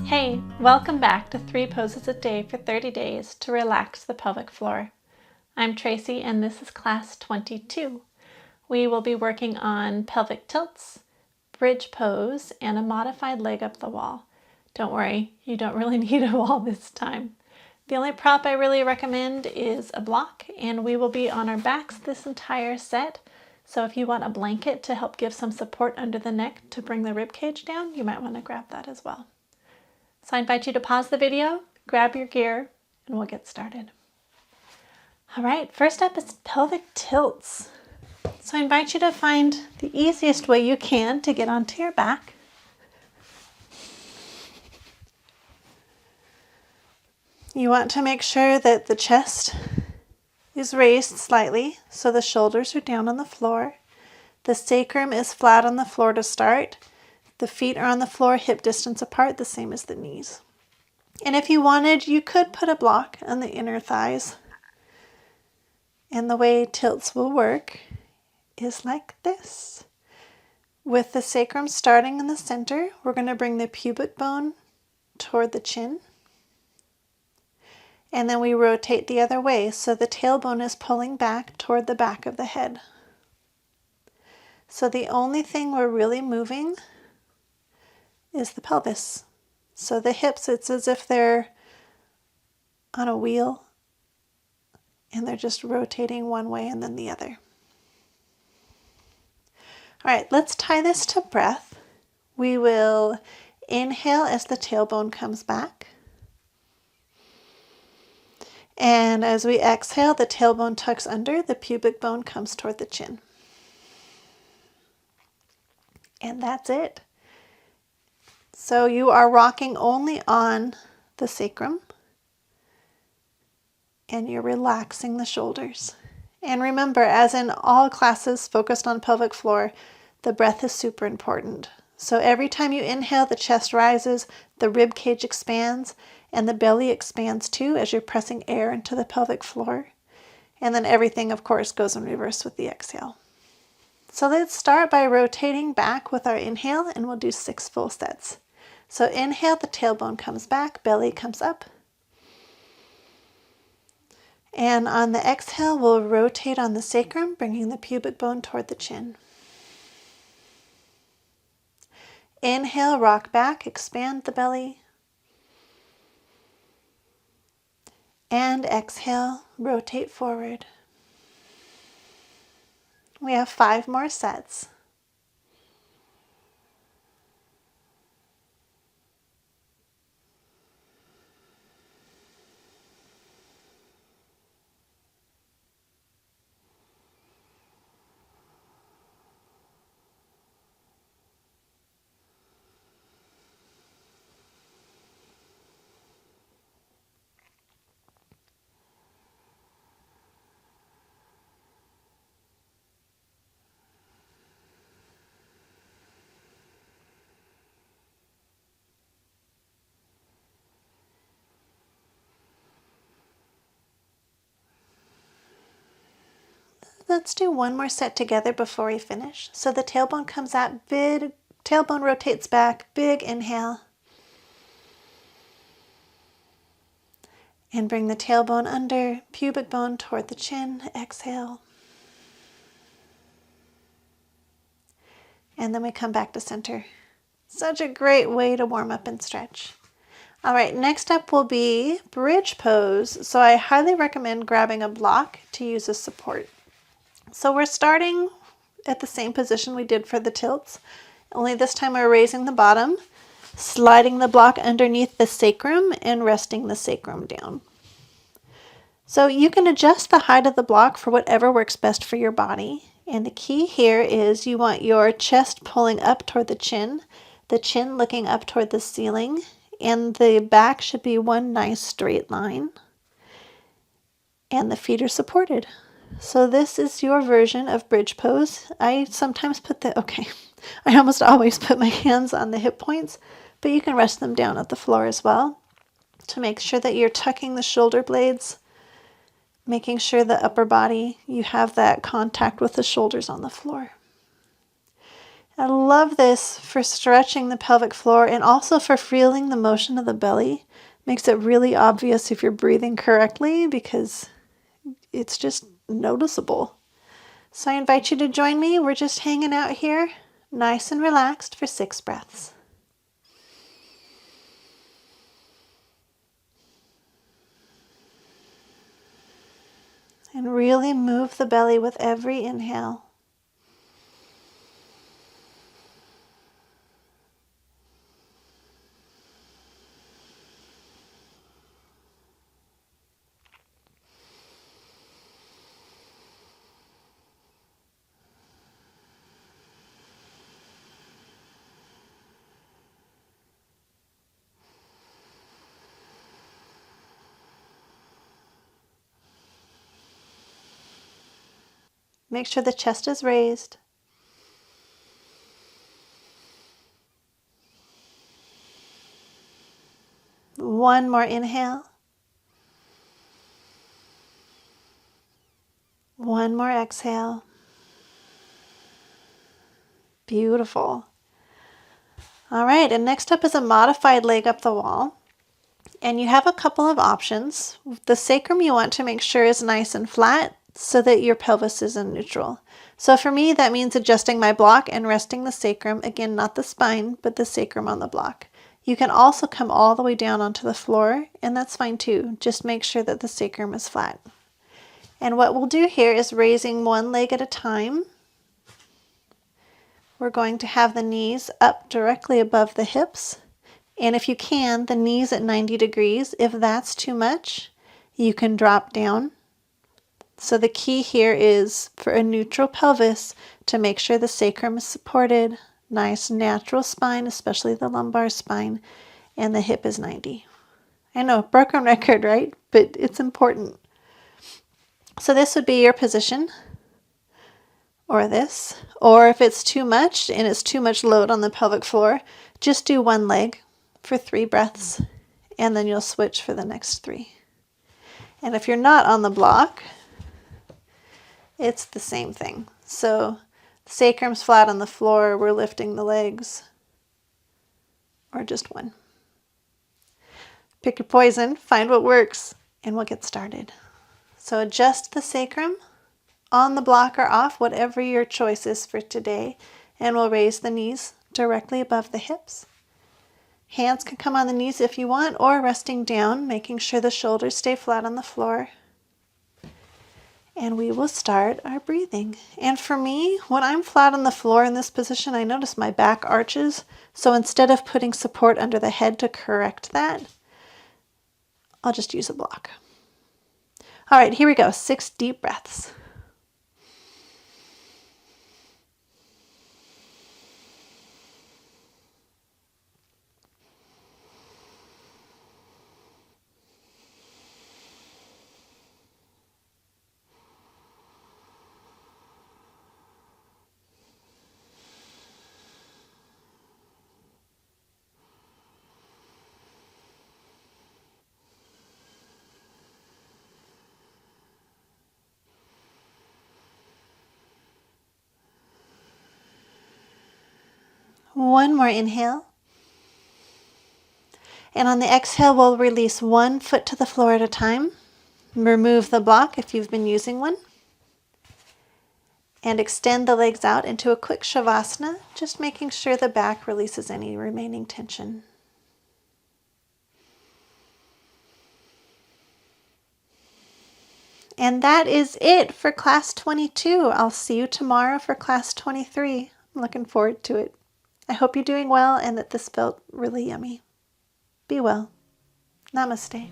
Hey, welcome back to 3 poses a day for 30 days to relax the pelvic floor. I'm Tracy and this is class 22. We will be working on pelvic tilts, bridge pose, and a modified leg up the wall. Don't worry, you don't really need a wall this time. The only prop I really recommend is a block, and we will be on our backs this entire set. So if you want a blanket to help give some support under the neck to bring the rib cage down, you might want to grab that as well. So I invite you to pause the video, grab your gear, and we'll get started. All right, first up is pelvic tilts. So I invite you to find the easiest way you can to get onto your back. You want to make sure that the chest is raised slightly so the shoulders are down on the floor. The sacrum is flat on the floor to start. The feet are on the floor hip distance apart, the same as the knees. And if you wanted, you could put a block on the inner thighs. And the way tilts will work is like this. With the sacrum starting in the center, we're going to bring the pubic bone toward the chin. And then we rotate the other way, so the tailbone is pulling back toward the back of the head. So the only thing we're really moving is the pelvis. So the hips, it's as if they're on a wheel and they're just rotating one way and then the other. All right, let's tie this to breath. We will inhale as the tailbone comes back. And as we exhale, the tailbone tucks under, the pubic bone comes toward the chin. And that's it. So you are rocking only on the sacrum and you're relaxing the shoulders. And remember, as in all classes focused on pelvic floor, the breath is super important. So every time you inhale, the chest rises, the rib cage expands, and the belly expands too as you're pressing air into the pelvic floor. And then everything, of course, goes in reverse with the exhale. So let's start by rotating back with our inhale, and we'll do 6 full sets. So inhale, the tailbone comes back, belly comes up. And on the exhale, we'll rotate on the sacrum, bringing the pubic bone toward the chin. Inhale, rock back, expand the belly. And exhale, rotate forward. We have 5 more sets. Let's do one more set together before we finish. So the tailbone comes out, big tailbone rotates back, big inhale. And bring the tailbone under, pubic bone toward the chin, exhale. And then we come back to center. Such a great way to warm up and stretch. All right, next up will be bridge pose. So I highly recommend grabbing a block to use as support. So we're starting at the same position we did for the tilts, only this time we're raising the bottom, sliding the block underneath the sacrum and resting the sacrum down. So you can adjust the height of the block for whatever works best for your body. And the key here is you want your chest pulling up toward the chin looking up toward the ceiling, and the back should be one nice straight line. And the feet are supported. So this is your version of bridge pose. I sometimes I almost always put my hands on the hip points, but you can rest them down at the floor as well to make sure that you're tucking the shoulder blades, making sure the upper body, you have that contact with the shoulders on the floor. I love this for stretching the pelvic floor and also for feeling the motion of the belly. Makes it really obvious if you're breathing correctly because it's just noticeable. So I invite you to join me. We're just hanging out here, nice and relaxed for 6 breaths. And really move the belly with every inhale. Make sure the chest is raised. One more inhale. One more exhale. Beautiful. All right, and next up is a modified leg up the wall. And you have a couple of options. The sacrum you want to make sure is nice and flat so that your pelvis is in neutral. So for me, that means adjusting my block and resting the sacrum, again, not the spine, but the sacrum on the block. You can also come all the way down onto the floor, and that's fine too. Just make sure that the sacrum is flat. And what we'll do here is raising one leg at a time. We're going to have the knees up directly above the hips. And if you can, the knees at 90 degrees. If that's too much, you can drop down. So the key here is for a neutral pelvis to make sure the sacrum is supported, nice natural spine, especially the lumbar spine, and the hip is 90. I know, broken record, right? But it's important. So this would be your position, or this. Or if it's too much and it's too much load on the pelvic floor, just do one leg for 3 breaths, and then you'll switch for the next 3. And if you're not on the block, it's the same thing. So sacrum's flat on the floor, we're lifting the legs, or just one. Pick your poison, find what works, and we'll get started. So adjust the sacrum on the block or off, whatever your choice is for today, and we'll raise the knees directly above the hips. Hands can come on the knees if you want, or resting down, making sure the shoulders stay flat on the floor. And we will start our breathing. And for me, when I'm flat on the floor in this position, I notice my back arches. So instead of putting support under the head to correct that, I'll just use a block. All right, here we go. 6 deep breaths. One more inhale. And on the exhale, we'll release 1 foot to the floor at a time. Remove the block if you've been using one. And extend the legs out into a quick shavasana, just making sure the back releases any remaining tension. And that is it for class 22. I'll see you tomorrow for class 23. I'm looking forward to it. I hope you're doing well and that this felt really yummy. Be well. Namaste.